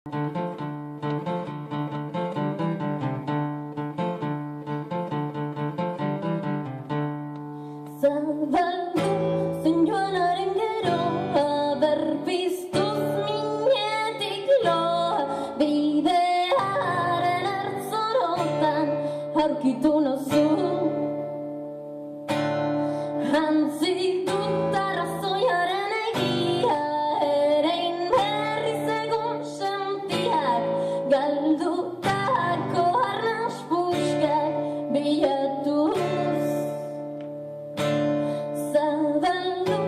Zabaldu zen joanaren geroa, berpiztuz minetik loa, bidearen ertzorotan aurkitu nozu. Hantzi dut arrazoiaren egia, erein berriz egun sentiak, galdutako arnas puskak bilatuz. Zabaldu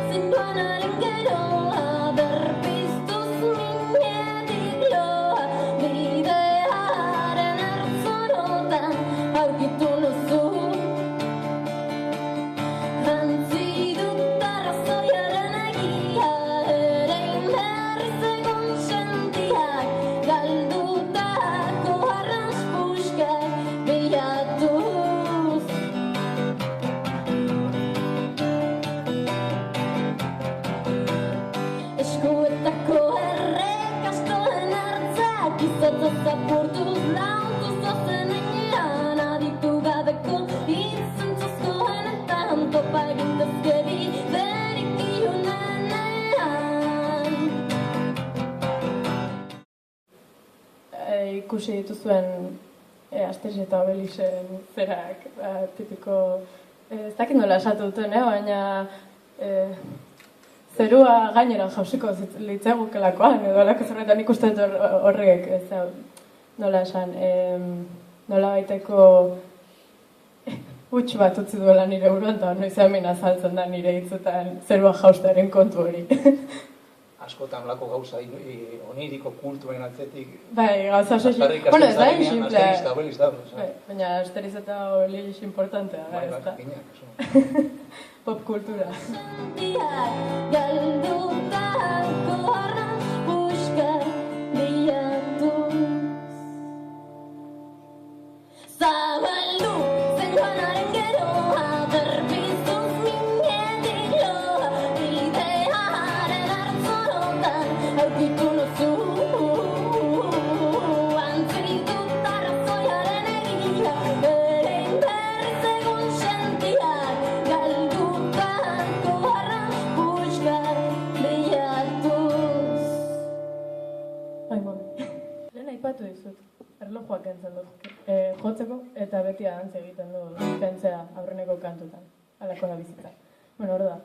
zen joanaren geroa, berpiztuz minetik loa, bidearen ertzorotan aurkitu nozu. Hantzi dut arrazoiaren egia, erein berriz egun sentiak, galdutako arnas puskak bilatuz. Eskuetako errekastoen hartzak, izatzaz apurtuz lautuz dozen enean, aditu gabeko izentzuzkoenetan, topa egintezke biderik ilunenean. Ikusi dituzuen Asterix eta Obelixen zerak, tipiko, ez dakit nola esatu duten, baina zerua gainera jausiko litzegukelakoan, edo alako zerretan ikusten horrek, ez da, nola esan, nola baiteko huts bat utzi duela nire buruan, eta noiz hemen azaltzen da nire hitzetan zerua jaustearen kontu hori. Askotan lako gauza oniriko kultuen atzetik. Bai, gauza oso bueno, ez da simple. Asterix eta Obelix da. Baina Asterix eta Obelix importantea da, ez da. Pop kultura. Sentiak, galdutako arnas puskak bilatuz. Zabaldu zen joanaren geroa, berpiztuz minetik loa, bidearen ertzorotan aurkitu nozu. Hantzi dut arrazoiaren egia, erein berriz egun sentiak, galdutako arnas puskak bilatuz. Lehen aipatu dizut, erlojuak entzen dut jotzeko, eta beti adantz egiten du kentzea aurreneko kantutan, halako da bizitza. Bueno, hor da.